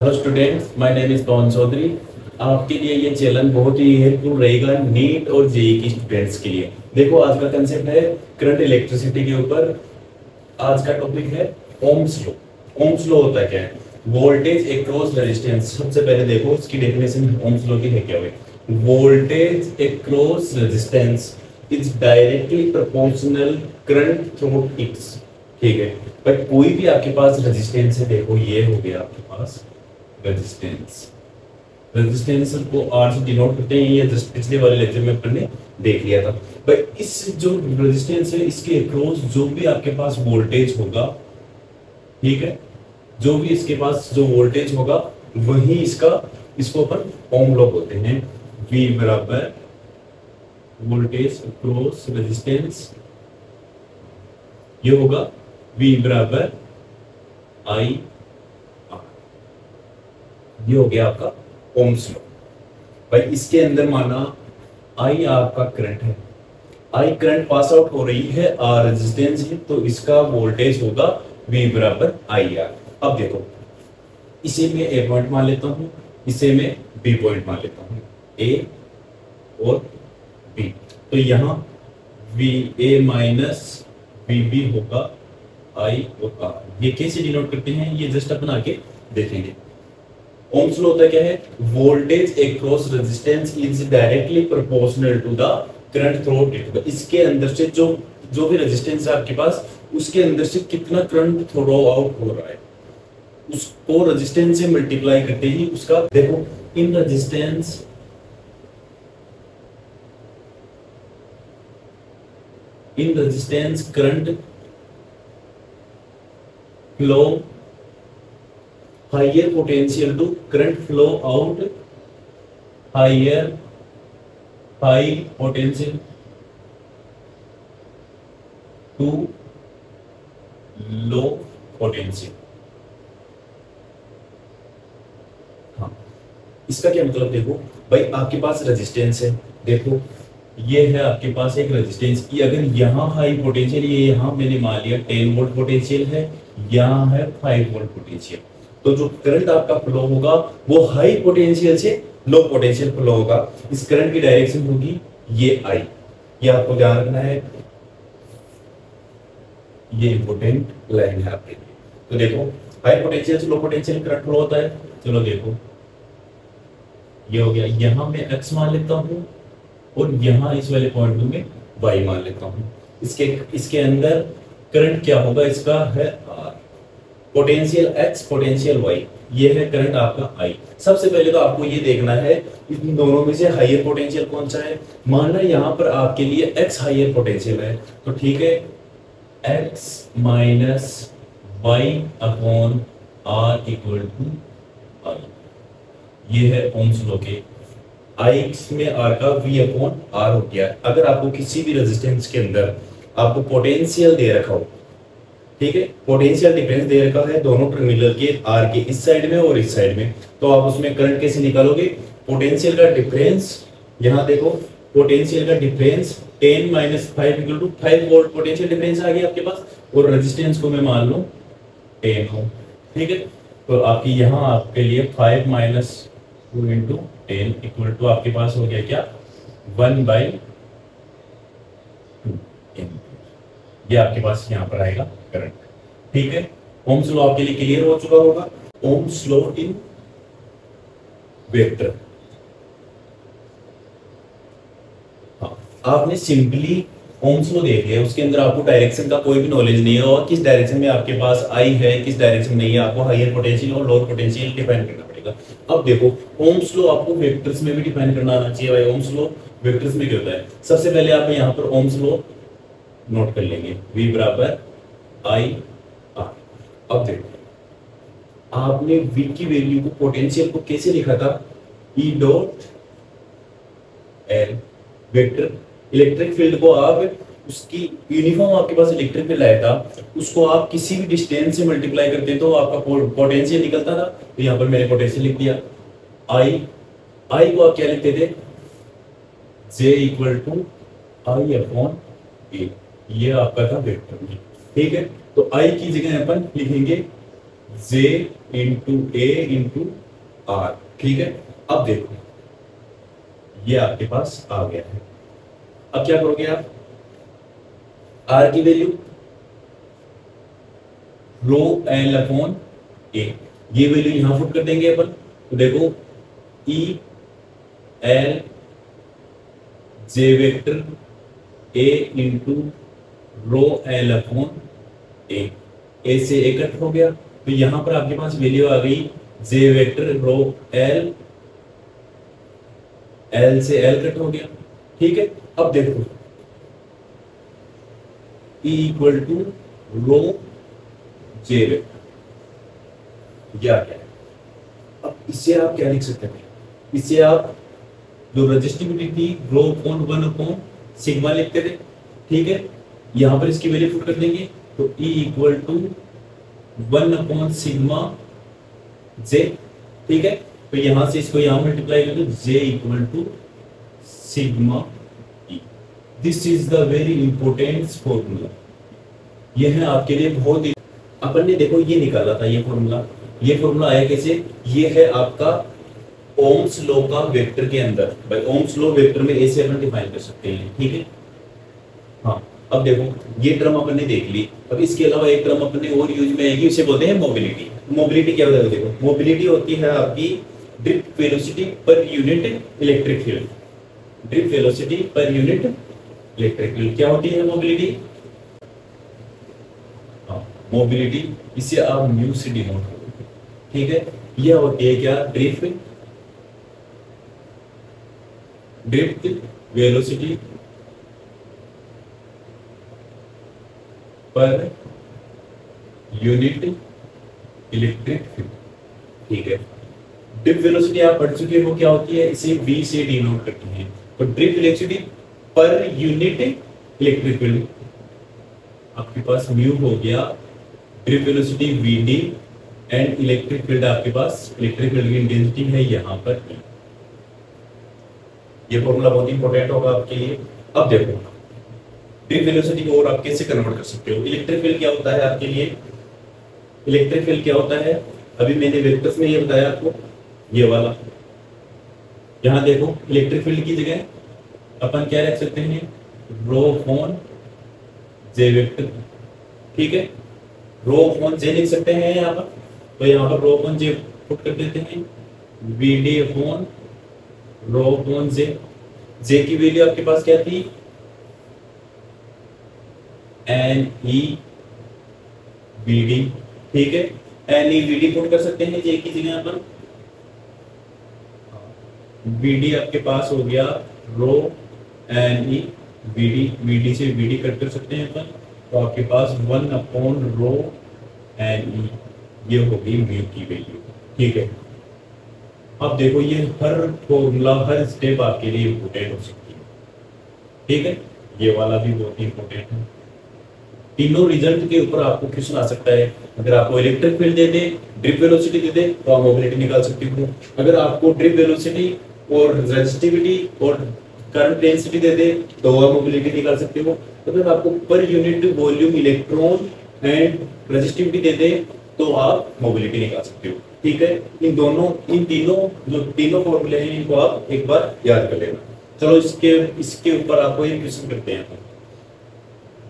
Hello students, my name is Pavan Chaudhary. आपके लिए ये चैनल बहुत ही हेल्पफुल रहेगा नीट और जेई की स्टूडेंट्स के लिए। देखो, आज का कंसेप्ट है करंट इलेक्ट्रिसिटी के ऊपर। आज का टॉपिक है ओम्स लॉ। ओम्स लॉ होता है क्या है? Voltage across resistance. सबसे पहले देखो इसकी डेफिनेशन ओम्स लॉ की है क्या है। Voltage across resistance is directly proportional current through it's. ठीक है, बट कोई भी आपके पास रेजिस्टेंस है, देखो ये हो गया आपके पास रेजिस्टेंस। रेजिस्टेंस को आर से डिनोट करते हैं, ये जस्ट पिछले वाले लेक्चर में अपन ने देख लिया था। भाई इस जो रेजिस्टेंस है इसके अक्रॉस जो भी आपके पास वोल्टेज होगा, ठीक है, जो भी इसके पास जो वोल्टेज होगा वही इसको अपन ओम लॉ बोलते हैं। V बराबर वोल्टेज अक्रॉस रेजिस्टेंस, ये होगा V बराबर I। ये हो गया आपका ओम्स लॉ। भाई इसके अंदर माना आई आपका करंट है, आई करंट पास आउट हो रही है, आर रेजिस्टेंस है, तो इसका वोल्टेज होगा V बराबर आई आर। अब देखो, इसे मैं ए पॉइंट मान लेता हूं, इसे मैं बी पॉइंट मान लेता हूं, ए और बी। तो यहां V A minus V B होगा आई और आर। ये कैसे डिनोट करते हैं ये जस्ट अपन आगे देखेंगे। ओम्स लॉ होता क्या है? Voltage across resistance is directly proportional to the current through it. इसके अंदर से जो भी रेजिस्टेंस है आपके पास, उसके अंदर से कितना करंट थ्रो आउट हो रहा है, उसको रेजिस्टेंस से मल्टीप्लाई करते ही उसका देखो in resistance current flow higher potential to current flow out, high potential to low potential। हाँ, इसका क्या मतलब? देखो भाई आपके पास रेजिस्टेंस है, देखो ये है आपके पास एक रेजिस्टेंस की, अगर यहाँ हाई पोटेंशियल, ये यहाँ मैंने मान लिया 10 वोल्ट पोटेंशियल है, यहाँ है 5 वोल्ट पोटेंशियल, तो जो करंट आपका फ्लो होगा वो हाई पोटेंशियल से लो पोटेंशियल फ्लो होगा। इस करंट की डायरेक्शन होगी ये आई, ये आपको ध्यान रखना है, ये इंपॉर्टेंट लाइन है आपके लिए। तो देखो हाई पोटेंशियल से लो पोटेंशियल करंट फ्लो होता है। चलो देखो ये हो गया, यहां मैं एक्स मान लेता हूं और यहां इस वाले पॉइंट में वाई मान लेता हूं। इसके अंदर करंट क्या होगा? इसका है R, potential X, potential Y, ये है करंट आपका आई। सबसे पहले तो आपको ये देखना है इन दोनों में से हाईयर पोटेंशियल कौन सा है। मानना यहाँ पर आपके लिए एक्स हाईयर पोटेंशियल है, तो ठीक है, X minus Y upon R equal to I. ये है ओम्स लॉ के आई में आर का वी अपॉन आर हो गया। अगर आपको किसी भी रेजिस्टेंस के अंदर आपको पोटेंशियल दे रखा हो, ठीक है, पोटेंशियल डिफरेंस दे रखा है दोनों टर्मिनल के आर के इस साइड में और इस साइड में, तो आप उसमें करंट कैसे निकालोगे? पोटेंशियल का डिफरेंस, यहां देखो पोटेंशियल का difference 10 minus 5 equal to 5 volt potential difference आ गया आपके पास, और रेजिस्टेंस को मैं मान लूं 10 हो, ठीक है। तो आपकी यहां आपके लिए 5 माइनस 2 इंटू 10 इक्वल टू आपके पास हो गया क्या? 1/2। ये आपके पास यहां पर आएगा करंट, ठीक है। ओम्स लॉ आपके लिए क्लियर हो चुका होगा। Ohm's law in vector. हाँ, आपने सिंपली ओम्स लॉ देख लिया, उसके अंदर आपको डायरेक्शन का कोई भी नॉलेज नहीं है, और किस डायरेक्शन में आपके पास आई है, किस डायरेक्शन में नहीं है, आपको हाईयर पोटेंशियल और लोअर पोटेंशियल डिफाइन करना पड़ेगा। अब देखो ओम्स लॉ आपको वेक्टर्स में भी डिफाइन करना आना चाहिए। भाई ओम्स लॉ वेक्टर्स में क्या होता है? सबसे पहले आप यहाँ पर ओम्स लॉ नोट कर लेंगे, V बराबर आई आर। अब देखो आपने V की वैल्यू को, पोटेंशियल को कैसे लिखा था? E dot L. Vector electric field को आप उसकी यूनिफॉर्म आपके पास इलेक्ट्रिक फील्ड आया था, उसको आप किसी भी डिस्टेंस से मल्टीप्लाई करते तो आपका पोटेंशियल निकलता था। तो यहाँ पर मैंने पोटेंशियल लिख दिया आई को आप क्या लिखते थे? J equal to I upon A. ये आपका था वेक्टर, ठीक है। तो आई की जगह अपन लिखेंगे J into A into are. ठीक है, अब देखो ये आपके पास आ गया है। अब क्या करोगे आप, आर की value rho L upon A, ये वैल्यू यहां पुट कर देंगे अपन। तो देखो E L J vector A into rho L upon A से ए कट हो गया। तो यहां पर आपके पास वैल्यू आ गई J vector rho L, L से एल कट हो गया। ठीक है, अब देखो E equal to rho J vector, क्या है। अब इससे आप क्या लिख सकते हैं, इससे आप जो रजिस्टिविटी थी रो अपॉन 1 अपॉन सिग्मा लिखते थे। ठीक है, यहां पर इसकी वैल्यू पुट कर देंगे। तो E equal to 1 upon sigma J. ठीक है, तो यहां से इसको यहां मल्टीप्लाई कर दो, J equal to sigma E. This is the very important formula. यह है आपके लिए बहुत ही, अपन ने देखो ये निकाला था ये फॉर्मूला। ये फॉर्मूला आया कैसे, ये है आपका ओम्स लॉ का वेक्टर के अंदर। भाई ओम्स लॉ वेक्टर में ऐसे अपन डिफाइन कर सकते हैं। ठीक है, हाँ अब देखो ये टर्म अपन ने देख ली। अब इसके अलावा एक टर्म अपन ने और यूज में आएगी, उसे बोलते हैं मोबिलिटी। मोबिलिटी क्या होता है, देखो मोबिलिटी होती है आपकी drift velocity per unit electric field. Drift velocity per unit electric field क्या होती है मोबिलिटी। मोबिलिटी इसे आप म्यू से डिनोट करोगे। ठीक है, यह होती है क्या, drift velocity per unit electric field. ठीक है, ड्रिफ्ट वेलोसिटी आप पढ़ चुके हो क्या होती है, इसे v से डिनोट करते हैं। तो drift velocity per unit electric field आपके पास म्यू हो गया, drift velocity vd and electric field आपके पास, इलेक्ट्रिक फील्ड की इंटेंसिटी है यहां पर। ये फॉर्मूला बहुत इंपॉर्टेंट होगा आपके लिए। अब देखो ड्रिफ्ट वेलोसिटी को और आप कैसे कन्वर्ट कर सकते हो। इलेक्ट्रिक फील्ड क्या होता है आपके लिए, इलेक्ट्रिक फील्ड क्या होता है, अभी मैंने वेक्टर्स में ये बताया आपको, ये वाला। यहां देखो इलेक्ट्रिक फील्ड की जगह अपन क्या रख सकते हैं, रो अपॉन जे वेक्टर। ठीक है, रो अपॉन जे लिख सकते हैं यहाँ पर। तो यहाँ पर रो अपॉन जे पुट कर देते हैं, वीडी अपॉन रो अपॉन जे। जे की वैल्यू आपके पास क्या थी, एन ई बी डी। ठीक है, N E B D put कर सकते हैं जे की जगह पर। बी डी आपके पास हो गया rho N E B D, B D से बी डी कट कर सकते हैं अपन। तो आपके पास 1 अपॉन रो एन ई, ये होगी म्यू की वैल्यू। ठीक है, अब देखो ये हर फॉर्मूला हर स्टेप आपके लिए इंपोर्टेंट हो सकती है। ठीक है, ये वाला भी बहुत इंपॉर्टेंट है। तीनों रिजल्ट के ऊपर आपको क्वेश्चन आ सकता है। अगर आपको इलेक्ट्रिक फील्ड दे दे, ड्रिफ्ट वेलोसिटी दे दे, तो आप मोबिलिटी निकाल सकते हो। अगर आपको ड्रिफ्ट वेलोसिटी और रेजिस्टिविटी और करंट डेंसिटी दे दे, तो आप मोबिलिटी निकाल सकते हो। अगर आपको per unit volume electron and resistivity दे दे, तो आप मोबिलिटी निकाल सकते हो। ठीक है, इन तीनों जो तीनों फॉर्मूले हैं इनको आप एक बार याद कर लेना। चलो इसके ऊपर आपको एक क्वेश्चन करते हैं,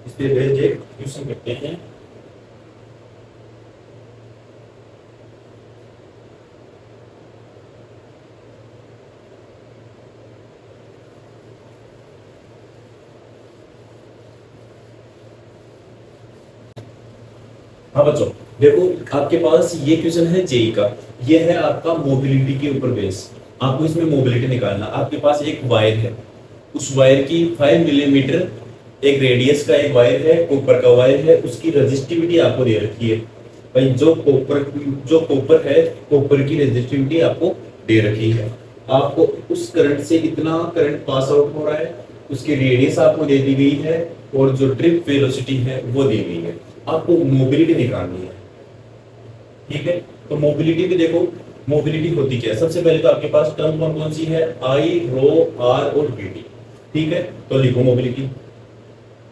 इस पे बेस्ड एक क्वेश्चन करते हैं। हाँ बच्चों देखो आपके पास ये क्वेश्चन है जेई का, ये है आपका मोबिलिटी के ऊपर बेस। आपको इसमें मोबिलिटी निकालना। आपके पास एक वायर है, उस वायर की 5 मिलीमीटर एक रेडियस का एक वायर है, कॉपर का वायर है, उसकी रेजिस्टिविटी आपको दे रखी है। भाई जो कॉपर है, कॉपर की रेजिस्टिविटी आपको दे रखी है। आपको उस करंट से इतना करंट पास आउट हो रहा है, उसकी रेडियस आपको दे दी गई है, और जो ड्रिफ्ट वेलोसिटी है वो दी गई है। आपको मोबिलिटी निकालनी है। ठीक है, तो मोबिलिटी में देखो मोबिलिटी होती क्या है। सबसे पहले तो आपके पास टर्म कौन कौन सी है, आई, रो, आर और वी डी। ठीक है, तो लिखो मोबिलिटी।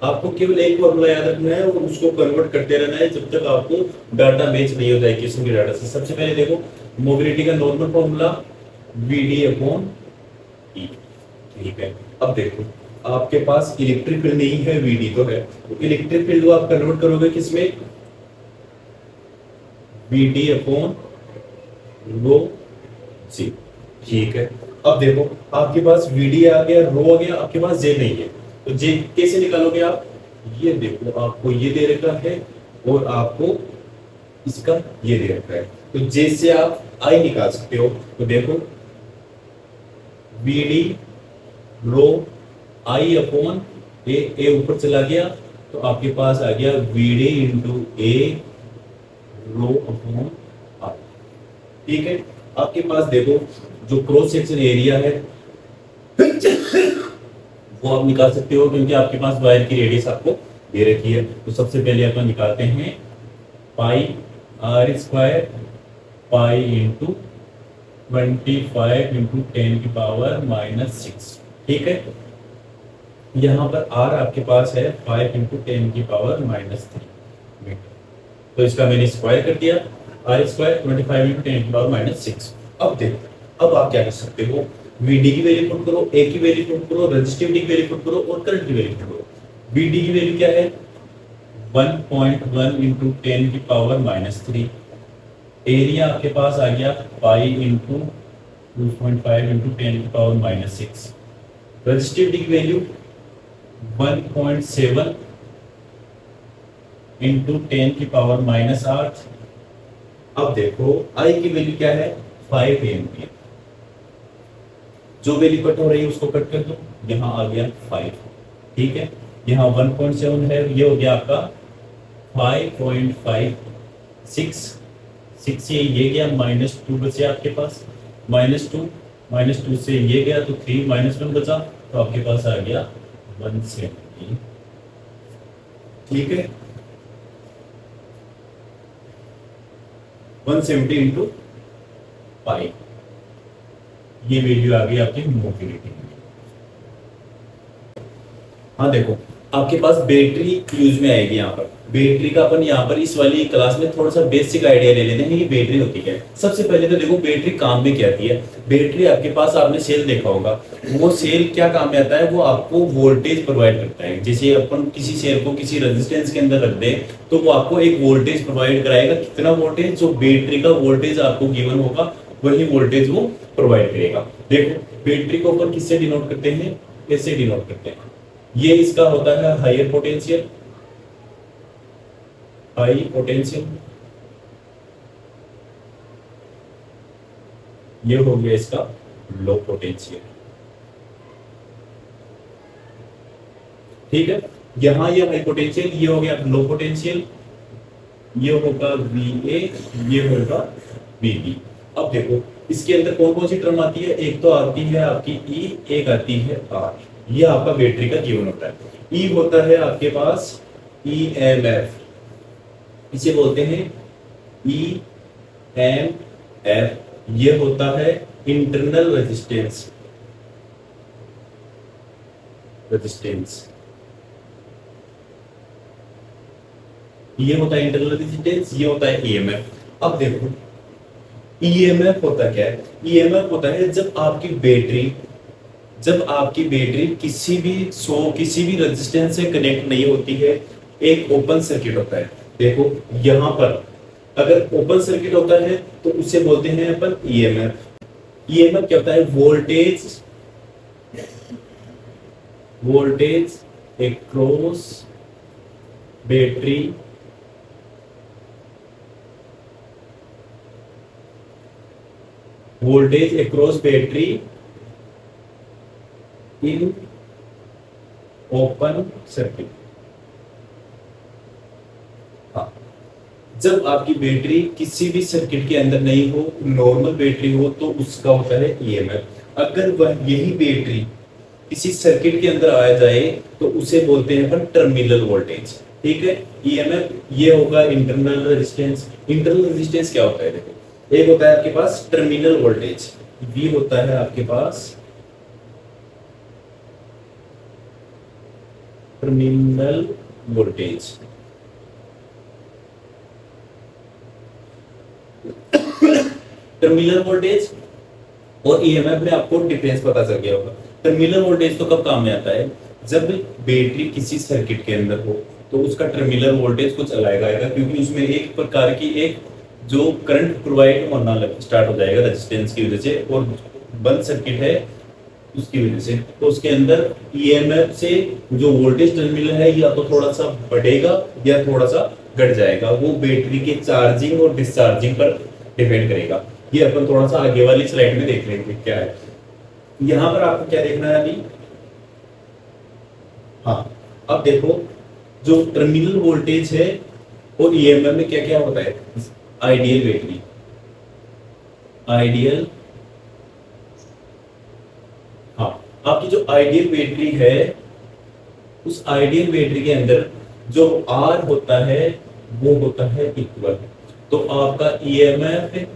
आपको केवल एक फॉर्मूला याद रखना है और उसको कन्वर्ट करते रहना है जब तक आपको डाटा मैच नहीं हो जाए किसी के डाटा से। सबसे पहले देखो मोबिलिटी का नॉर्मल फॉर्मूला वीडी अपॉन ई, ठीक है। अब देखो आपके पास इलेक्ट्रिक फील्ड नहीं है, वीडी तो है, तो इलेक्ट्रिक फील्ड को आप कन्वर्ट करोगे किसमें, वीडी अपॉन रो सी, ठीक है। अब देखो आपके पास वीडी आ गया, रो आ गया, आपके पास जे नहीं है, तो जे कैसे निकालोगे आप, ये देखो आपको ये दे रखा है और आपको इसका ये दे रखा है, तो जे से आप आई निकाल सकते हो। तो देखो वीडी रो आई अपॉन ए ऊपर चला गया, तो आपके पास आ गया VD into A rho upon I, ठीक है। आपके पास देखो जो क्रॉस सेक्शन एरिया है वो आप निकाल सकते हो, क्योंकि आपके पास वायर की रेडियस आपको दे रखी है। तो सबसे पहले अपन निकालते हैं pi R square pi into 25 into 10 की पावर -6, ठीक है। यहाँ पर आर आपके पास है 5 इंटू 10 की पावर -3 मीटर, तो इसका मैंने स्क्वायर कर दिया, आर स्क्वायर 25 इंटू 10 की पावर -6। अब देखो अब आप क्या कर सकते हो, वीडी की वैल्यू पुट करो, ए की वैल्यू पुट करो, रेजिस्टिविटी की वैल्यू पुट करो और करंट की वैल्यू पुट करो। वीडी की वैल्यू क्या है 1.1 इंटू 10 की पावर -3, एरिया आपके पास आ गया पाई इंटू 2.5 इंटू 10 की पावर -6, रेजिस्टिविटी की वैल्यू 1.7 इंटू 10 की पावर -8। अब देखो आई की वैल्यू क्या है 5 एम्पियर, जो वैल्यू कट हो रही है उसको कट कर दो, यहाँ आ गया 5, ठीक है। यहाँ 1.7 है, ये हो गया आपका 5.56, 6 से ये गया -2 बचे आपके पास, -2 से ये गया तो 3 -1 बचा, तो आपके पास आ गया 170, ठीक है। 170 इंटू 5, ये वैल्यू आ गई आपकी मोबिलिटी। हाँ देखो आपके पास बैटरी यूज में आएगी, यहाँ पर बैटरी का अपन यहाँ पर इस वाली क्लास में थोड़ा सा बेसिक आइडिया ले लेते हैं कि बैटरी होती है। सबसे पहले तो देखो बैटरी काम में क्या आती है। बैटरी आपके पास आपने सेल देखा होगा, वो सेल क्या काम में आता है, वो आपको वोल्टेज प्रोवाइड करता है। जैसे अपन किसी सेल को किसी रेजिस्टेंस के अंदर रख दे तो वो आपको एक वोल्टेज प्रोवाइड कराएगा, कितना वोल्टेज, जो बैटरी का वोल्टेज आपको गिवन होगा वही वोल्टेज वो प्रोवाइड करेगा। देखो बैटरी को अपन किससे डिनोट करते हैं, कैसे डिनोट करते हैं, ये इसका होता है हायर पोटेंशियल, हाई पोटेंशियल, ये हो गया इसका लो पोटेंशियल, ठीक है। यहां ये हाई पोटेंशियल, ये हो गया लो पोटेंशियल, ये होगा VA, ये होगा VB। अब देखो इसके अंदर कौन कौन सी टर्म आती है, एक तो आती है आपकी E, एक आती है R, ये आपका बैटरी का गिवन होता है। E होता है आपके पास EMF, इसे बोलते हैं EMF, ये होता है इंटरनल रेजिस्टेंस, ये होता है इंटरनल रेजिस्टेंस, ये होता है EMF। अब देखो EMF होता क्या है, EMF होता है जब आपकी बैटरी किसी भी रेजिस्टेंस से कनेक्ट नहीं होती है, एक ओपन सर्किट होता है। देखो यहां पर अगर ओपन सर्किट होता है तो उसे बोलते हैं अपन EMF। EMF क्या होता है, voltage across battery in open circuit. हाँ, जब आपकी बैटरी किसी भी सर्किट के अंदर नहीं हो, नॉर्मल बैटरी हो, तो उसका होता है EMF। अगर वह यही बैटरी किसी सर्किट के अंदर आ जाए तो उसे बोलते हैं अपन टर्मिनल वोल्टेज, ठीक है। EMF ये होगा इंटरनल रेजिस्टेंस। इंटरनल रेजिस्टेंस क्या होता है, देखो एक होता है आपके पास टर्मिनल वोल्टेज, V होता है आपके पास टर्मिनल वोल्टेज। टर्मिनल वोल्टेज और ईएमएफ में आपको डिफरेंस पता चल गया होगा। टर्मिनल वोल्टेज तो कब काम में आता है, जब बैटरी किसी सर्किट के अंदर हो तो उसका टर्मिनल वोल्टेज कुछ अलग आएगा, क्योंकि उसमें एक प्रकार की एक जो करंट प्रोवाइड होना स्टार्ट हो जाएगा रेजिस्टेंस की वजह से, और बंद सर्किट है उसकी वजह से, तो उसके अंदर ईएमएफ से जो वोल्टेज टर्मिनल है या तो थोड़ा सा बढ़ेगा या थोड़ा सा घट जाएगा। वो बैटरी के चार्जिंग और डिस्चार्जिंग पर डिपेंड करेगा। ये अपन थोड़ा सा आगे वाली स्लाइड में देख लेंगे क्या है। यहां पर आपको क्या देखना है अभी, हाँ अब देखो जो टर्मिनल वोल्टेज है और ईएमएफ में क्या क्या होता है। आइडियल बैटरी, आइडियल, हाँ आपकी जो आइडियल बैटरी है उस आइडियल बैटरी के अंदर जो आर होता है वो होता है इक्वल, तो आपका ईएमएफ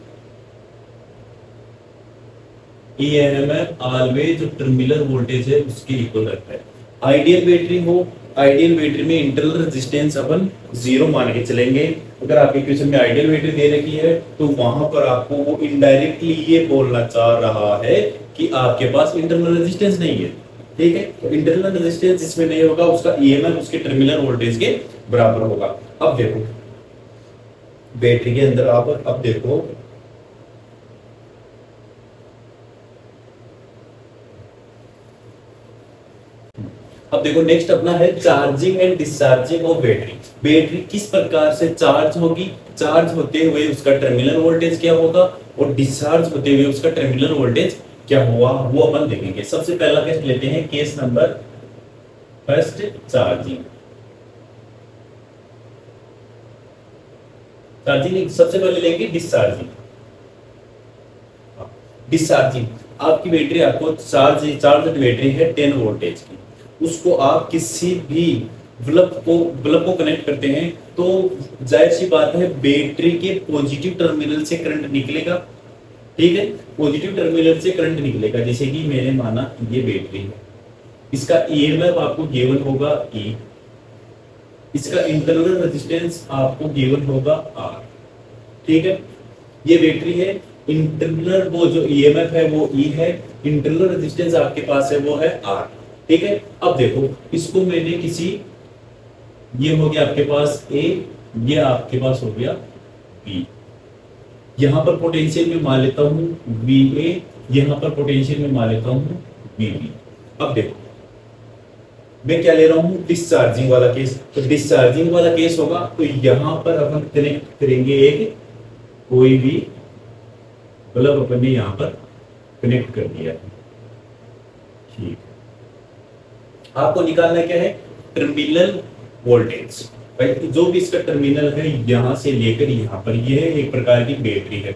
ऑलवेज जो टर्मिनल वोल्टेज है उसके इक्वल रहता है। आइडियल बैटरी हो, आइडियल बैटरी में इंटरनल रेजिस्टेंस अपन 0 मान के चलेंगे। अगर आपके क्वेश्चन में आइडियल बैटरी दे रखी है तो वहां पर आपको वो इनडायरेक्टली ये बोलना चाह रहा है कि आपके पास इंटरनल रेजिस्टेंस नहीं है, ठीक है। तो इंटरनल रेजिस्टेंस जिसमें नहीं होगा उसका ईएमएफ उसके टर्मिनल वोल्टेज के बराबर होगा। अब देखो बैटरी के अंदर आप अब देखो नेक्स्ट अपना है charging and discharging of battery. Battery किस प्रकार से चार्ज होगी, चार्ज होते हुए उसका टर्मिनल वोल्टेज क्या होगा और डिस्चार्ज होते हुए उसका टर्मिनल वोल्टेज क्या हुआ वो अपन देखेंगे। सबसे पहला केस लेते हैं, case number first, charging. Charging सबसे पहले लेंगे डिस्चार्जिंग। डिस्चार्जिंग आपकी बैटरी आपको चार्ज बैटरी है 10 वोल्टेज की, उसको आप किसी भी बल्ब को कनेक्ट करते हैं तो जाहिर सी बात है बैटरी के पॉजिटिव टर्मिनल से करंट निकलेगा, ठीक है। पॉजिटिव टर्मिनल से करंट निकलेगा, जैसे कि मैंने माना ये बैटरी है, इसका ईएमएफ आपको गिवन होगा E, इसका इंटरनल रेजिस्टेंस आपको गिवन होगा R, ठीक है। ये बैटरी है, इंटरनल वो जो ईएमएफ है वो E है, इंटरनल रेजिस्टेंस आपके पास है वो है R, ठीक है। अब देखो इसको मैंने किसी, ये हो गया आपके पास A, ये आपके पास हो गया B, यहां पर पोटेंशियल में मान लेता हूं VA, यहां पर पोटेंशियल में मान लेता हूं VB। अब देखो मैं क्या ले रहा हूं, डिस्चार्जिंग वाला केस। तो डिस्चार्जिंग वाला केस होगा तो यहां पर अपन कनेक्ट करेंगे एक कोई भी बल्ब, अपन ने यहां पर कनेक्ट कर दिया, ठीक। आपको निकालना क्या है, टर्मिनल वोल्टेज। भाई जो भी इसका टर्मिनल है यहां से लेकर यहां पर, यह एक प्रकार की बैटरी है,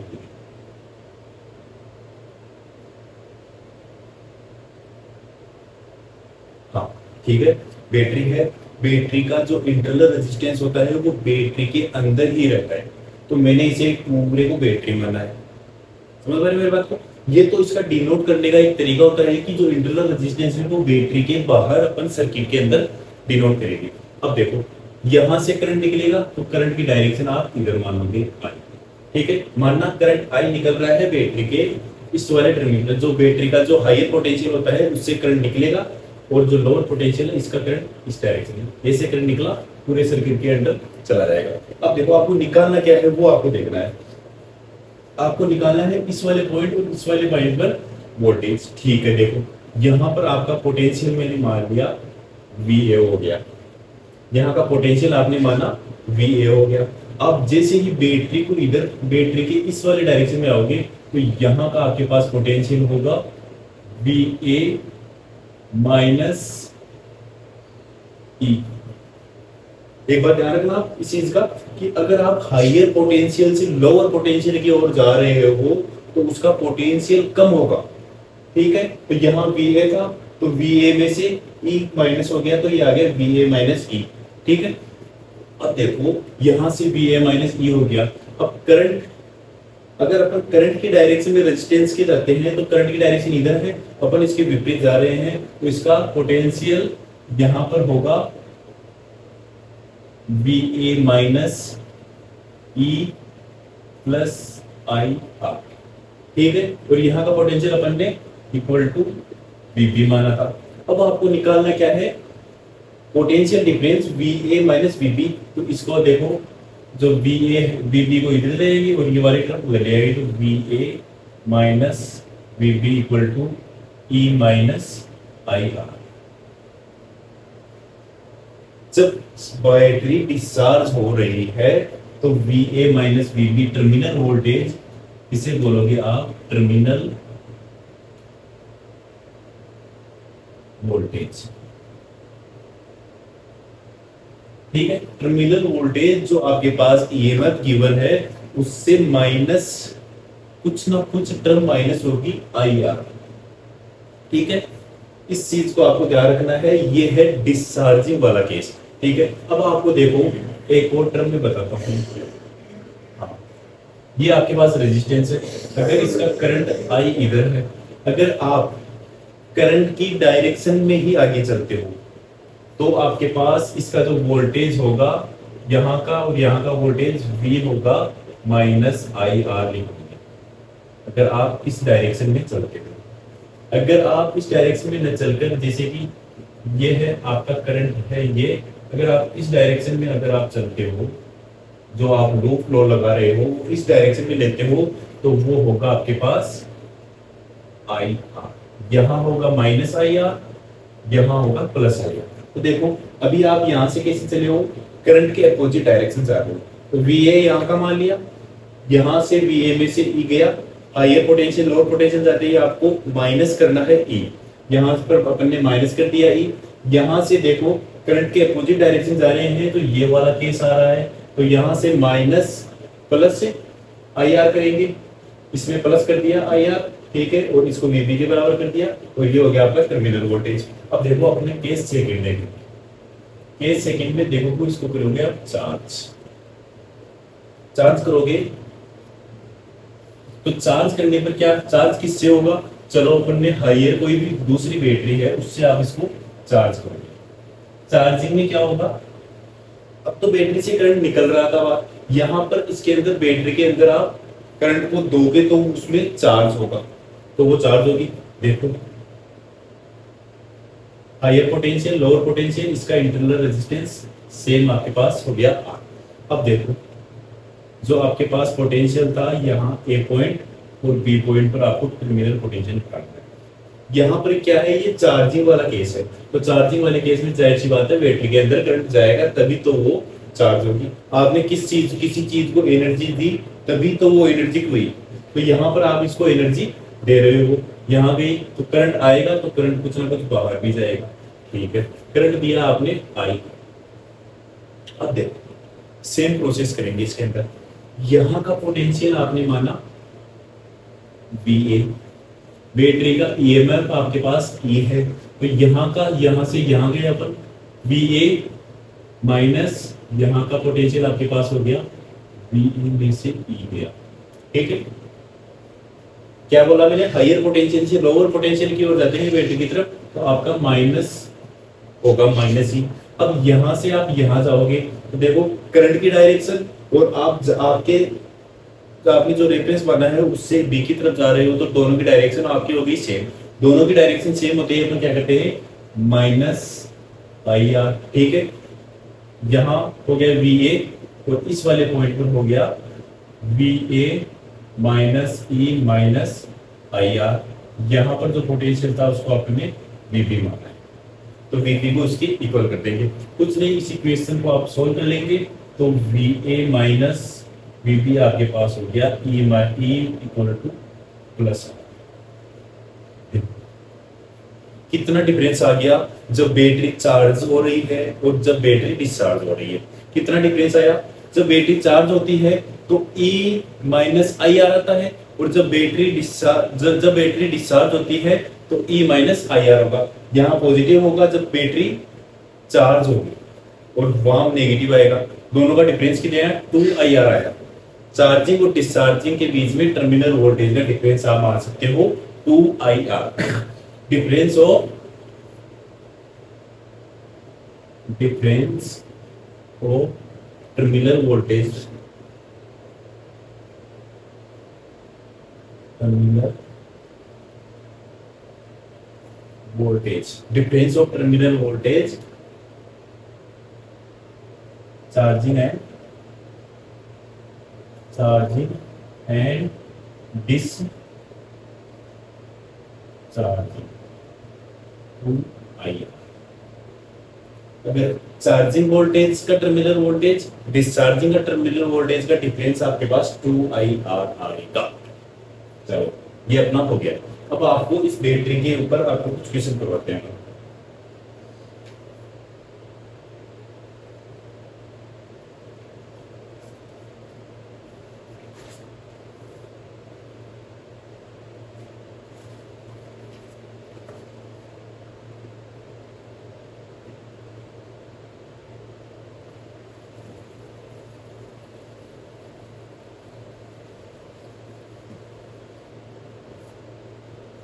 हाँ ठीक है बैटरी है। बैटरी का जो इंटरनल रेजिस्टेंस होता है वो बैटरी के अंदर ही रहता है, तो मैंने इसे पूरे को बैटरी माना है, समझ पा रहे मेरी बात को। ये तो इसका डिनोट करने का एक तरीका होता है कि जो इंटरनल रेजिस्टेंस है वो बैटरी के बाहर अपन सर्किट के अंदर डिनोट करेंगे। अब देखो यहां से करंट निकलेगा तो करंट की डायरेक्शन आप इधर मानोगे I, ठीक है। मानना करंट I निकल रहा है बैटरी के इस वाले टर्मिनल, जो बैटरी का जो हायर पोटेंशियल होता है उससे करंट निकलेगा, और जो लोअर पोटेंशियल है इसका करंट इस डायरेक्शन में, ऐसे करंट निकला पूरे सर्किट के अंदर चला जाएगा। अब देखो आपको निकालना क्या है वो आपको देखना है, आपको निकालना है इस वाले पॉइंट और इस वाले पॉइंट पर वोल्टेज, ठीक है। देखो यहां पर आपका पोटेंशियल मैंने मान लिया VA हो गया, यहाँ का पोटेंशियल आपने माना VA हो गया। अब जैसे ही बैटरी को इधर बैटरी के इस वाले डायरेक्शन में आओगे तो यहाँ का आपके पास पोटेंशियल होगा VA माइनस E। एक बात ध्यान रखना आप इस चीज का कि अगर आप हायर पोटेंशियल से लोअर पोटेंशियल की ओर जा रहे हो तो उसका पोटेंशियल कम होगा, ठीक है। तो यहाँ VA था तो VA में से E माइनस हो गया तो ये आ गया VA माइनस E, ठीक है। अब देखो यहां से VA माइनस E हो गया। अब करंट, अगर अपन करंट की डायरेक्शन में रेजिस्टेंस के जाते हैं तो करंट की डायरेक्शन इधर है, अपन इसके विपरीत जा रहे हैं तो इसका पोटेंशियल यहां पर होगा we A minus E plus I R, ठीक है। और यहाँ का पोटेंशियल अपन ने इक्वल टू वी बी माना था। अब आपको निकालना क्या है, potential difference V A minus V B. तो इसको देखो, जो वी ए वी बी को इधर ले जाएगी और ये वाली तरफ उधर ले आएगी, तो V A minus V B equal to E minus I R. जब बैटरी डिस्चार्ज हो रही है तो V A minus V B terminal voltage, इसे बोलोगे आप टर्मिनल वोल्टेज, ठीक है। टर्मिनल वोल्टेज जो आपके पास ईएमएफ गिवन है उससे माइनस कुछ ना कुछ टर्म माइनस होगी आई आर, ठीक है। इस चीज को आपको ध्यान रखना है, ये है डिस्चार्जिंग वाला केस, ठीक है। अब आपको देखो एक और टर्म में बताता हूँ। हाँ, ये आपके पास रेजिस्टेंस है, अगर इसका करंट आई इधर है, अगर आप करंट की डायरेक्शन में ही आगे चलते हो तो आपके पास इसका जो वोल्टेज होगा यहाँ का और यहाँ का वोल्टेज वी होगा माइनस आई आर लिखोगे, अगर आप इस डायरेक्शन में चलते हो। अगर आप इस डायरेक्शन में न चलकर, जैसे कि ये है आपका करंट है ये, अगर आप इस डायरेक्शन में अगर आप चलते हो, जो आप लूप फ्लो लगा रहे हो इस डायरेक्शन में लेते हो, तो वो होगा आपके पास आई आर, यहाँ होगा माइनस आई आर, यहाँ होगा प्लस आई आर। तो देखो अभी आप यहां से कैसे चले हो, करंट के अपोजिट डायरेक्शन जा रहे हो, तो वी ए यहाँ का मान लिया, यहां से वी ए में से ई गया, हायर पोटेंशियल लोअर पोटेंशियल जाते ही आपको माइनस करना है ई, यहाँ पर अपन ने माइनस कर दिया ई। यहां से देखो करंट के अपोजिट डायरेक्शन जा रहे हैं तो ये वाला केस आ रहा है, तो यहां से माइनस प्लस से आई आर करेंगे, इसमें प्लस कर दिया आई आर, ठीक है, और इसको वीबी के बराबर कर दिया, और ये हो गया आपका टर्मिनल वोल्टेज। अब देखो अपने केस सेकंड है, केस सेकंड में देखो इसको करोगे आप चार्ज करोगे, तो चार्ज करने पर क्या चार्ज किससे होगा, चलो अपन ने हायर कोई भी दूसरी बैटरी है उससे आप इसको चार्ज करोगे। चार्जिंग में क्या होगा, अब तो बैटरी से करंट निकल रहा था, यहां पर इसके अंदर बैटरी के अंदर आप करंट को दोगे तो उसमें चार्ज होगा, तो वो चार्ज होगी। देखो हायर पोटेंशियल लोअर पोटेंशियल, इसका इंटरनल रेजिस्टेंस सेम आपके पास हो गया आर। अब देखो जो आपके पास पोटेंशियल था यहाँ ए पॉइंट और बी पॉइंट पर आपको टर्मिनल पोटेंशियल निकालना है। यहाँ पर क्या है, ये चार्जिंग वाला केस है, तो चार्जिंग वाले केस में जाहिर सी बात है बैटरी के अंदर करंट जाएगा तभी तो वो चार्ज होगी। आपने किसी चीज को एनर्जी दी तभी तो वो एनर्जी हुई, तो यहाँ पर आप इसको एनर्जी दे रहे हो, यहाँ गई तो करंट आएगा, तो करंट कुछ ना कुछ बाहर भी जाएगा, ठीक है। करंट दिया आपने आई। अब देखो सेम प्रोसेस करेंगे इसके अंदर, यहाँ का पोटेंशियल आपने माना वी ए, बैटरी का ईएमएफ आपके पास ई है, तो यहाँ का यहाँ से यहाँ गए अपन वी ए माइनस यहाँ का पोटेंशियल आपके पास हो गया वी ए में से ई गया, ठीक है। क्या बोला मैंने, हायर पोटेंशियल से लोअर पोटेंशियल की ओर जाते हैं बैटरी की तरफ, तो आपका माइनस होगा माइनस ही। अब यहां से आप यहां जाओगे तो देखो करंट की डायरेक्शन और आप आपने जो रेफरेंस बना है उससे बी की तरफ जा रहे हो, तो दोनों की डायरेक्शन आपकी होगी सेम। दोनों की डायरेक्शन सेम होते हैं तो क्या करते हैं माइनस आई आर, ठीक है। यहां हो गया वी ए और इस वाले पॉइंट पर हो गया we A minus E minus I are. यहां पर जो पोटेंशियल था उसको आपने वीबी माना है, तो वीबी को उसकी इक्वल कर देंगे। कुछ नहीं, इस इक्वेशन को आप सोल्व कर लेंगे तो वी ए माइनस वीबी आपके पास हो गया ई इक्वल टू प्लस। कितना डिफरेंस आ गया जब बैटरी चार्ज हो रही है और जब बैटरी डिस्चार्ज हो रही है, कितना डिफरेंस आया। जब बैटरी चार्ज होती है तो E माइनस आई आर आता है, और जब बैटरी डिस्चार्ज होती है तो E माइनस आई आर होगा। यहाँ पॉजिटिव होगा जब बैटरी चार्ज होगी और वहां नेगेटिव आएगा। दोनों का डिफरेंस कितना है, 2 आई आर आया। चार्जिंग और डिस्चार्जिंग के बीच में टर्मिनल वोल्टेज का डिफरेंस आप मान सकते हो 2 I R. Difference of terminal voltage, terminal voltage, difference of terminal voltage charging and discharging, 2IR। अगर चार्जिंग वोल्टेज का टर्मिनल वोल्टेज, डिस्चार्जिंग का टर्मिनल वोल्टेज का डिफरेंस आपके पास 2IR आएगा। चलो ये अपना हो गया। अब आपको इस बैटरी के ऊपर आपको कुछ क्वेश्चन करवाते हैं।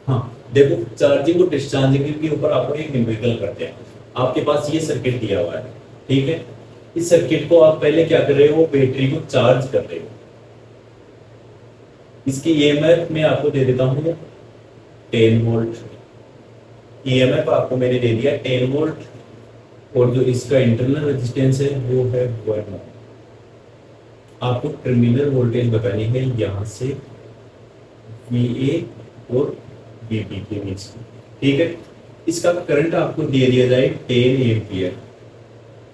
हाँ देखो, चार्जिंग और डिस्चार्जिंग के ऊपर आपको एक न्यूमेरिकल करते हैं। आपके पास ये सर्किट दिया हुआ है, ठीक है। इस सर्किट को आप पहले क्या कर रहे हो, बैटरी को चार्ज कर रहे हो। इसकी ईएमएफ मैं आपको दे देता हूँ 10 वोल्ट। ईएमएफ आपको मैंने दे दिया 10 वोल्ट और जो इसका इंटरनल रेजिस्टेंस है वो है 1 ओम। आपको टर्मिनल वोल्टेज बतानी है यहां से VA और VB के बीच, ठीक है। इसका करंट आपको दे दिया जाए 10 एम्पियर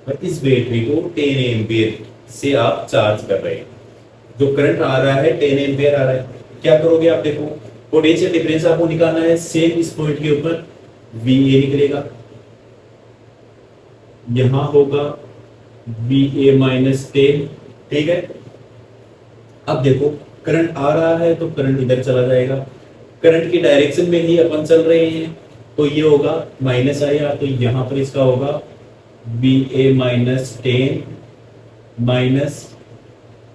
और इस बैटरी को 10 एम्पियर से आप चार्ज कर रहे हैं। जो करंट आ रहा है 10 एम्पियर आ रहा है। क्या करोगे आप, देखो पोटेंशियल डिफरेंस आपको निकालना है। सेम इस पॉइंट के ऊपर VA निकलेगा, यहां होगा VA माइनस 10, ठीक है। अब देखो करंट आ रहा है तो करंट इधर चला जाएगा, करंट की डायरेक्शन में ही अपन चल रहे हैं तो ये होगा माइनस आया, तो यहां पर इसका होगा VA माइनस 10 माइनस,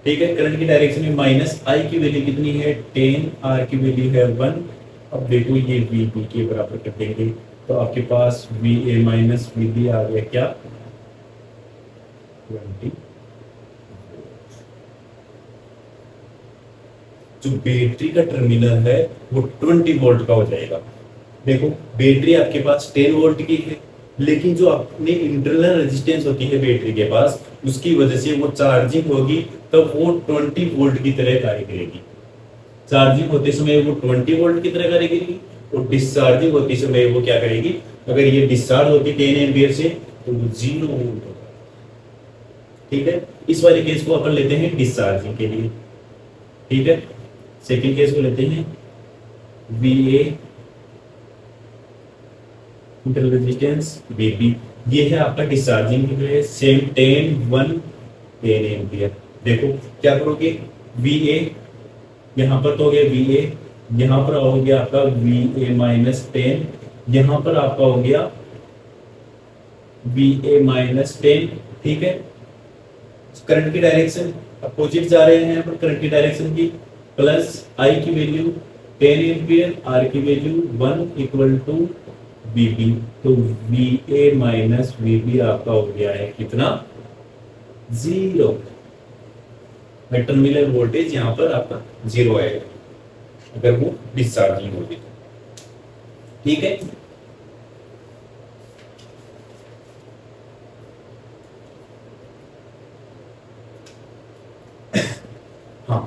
ठीक है। करंट की डायरेक्शन में माइनस, I की वैल्यू कितनी है 10, R की वैल्यू है 1। अब देखो ये VB के बराबर कर देंगे तो आपके पास VA माइनस VB आ गया क्या 20। जो बैटरी का टर्मिनल है वो 20 वोल्ट का हो जाएगा। देखो बैटरी आपके पास 10 वोल्ट की है, लेकिन जो अपनी इंटरनल रेजिस्टेंस होती है बैटरी के पास, उसकी वजह से वो चार्जिंग होगी तो वो 20 वोल्ट की तरह कार्य करेगी। चार्जिंग होते समय वो 20 वोल्ट की तरह कार्य करेगी और डिस्चार्जिंग होते समय वो क्या करेगी, अगर ये डिस्चार्ज होती 10 एम्पियर से तो वो 0 वोल्ट होगा, ठीक है। इस वाले केस को अपन लेते हैं डिस्चार्जिंग के लिए, ठीक है। सेकंड केस को लेते हैं VA इंटरनल रेजिस्टेंस VB, ये है आपका डिस्चार्जिंग के लिए सेम 10 एम्पियर। देखो क्या करोगे, VA यहाँ पर तो हो गया VA, यहाँ पर हो गया आपका VA माइनस 10, यहाँ पर आपका हो गया VA माइनस 10, ठीक है। करंट की डायरेक्शन अपोजिट जा रहे हैं पर करंट की डायरेक्शन की, प्लस I की वैल्यू 10 एम्पियर, R की वैल्यू 1 इक्वल टू VB, तो VA माइनस VB आपका हो गया है कितना 0। टर्मिनल वोल्टेज यहाँ पर आपका 0 आएगा अगर वो डिस्चार्जिंग होगी, ठीक है। हाँ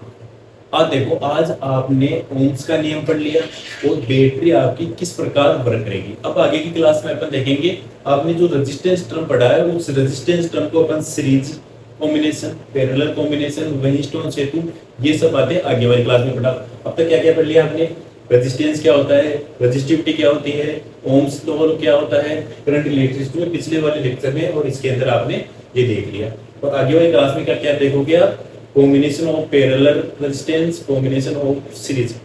आज देखो, आज आपने ओम्स का नियम पढ़ लिया और बैटरी आपकी किस प्रकार वर्क करेगी। अब आगे की क्लास में अपन देखेंगे, आपने जो रेजिस्टेंस टर्म पढ़ा है उस रेजिस्टेंस टर्म को अपन सीरीज कॉम्बिनेशन, पैरेलल कॉम्बिनेशन, विनस्टोन सेतु, ये सब बातें आगे वाली क्लास में पढ़ा। अब तक क्या क्या पढ़ लिया आपने, रेजिस्टेंस क्या होता है, रेजिस्टिविटी क्या होती है, ओम्स लॉ क्या होता है, करंट इलेक्ट्रिसिटी में पिछले वाले लेक्चर में और इसके अंदर आपने ये देख लिया। और आगे वाली क्लास में क्या क्या देखोगे आप, combination of parallel resistance, combination of series.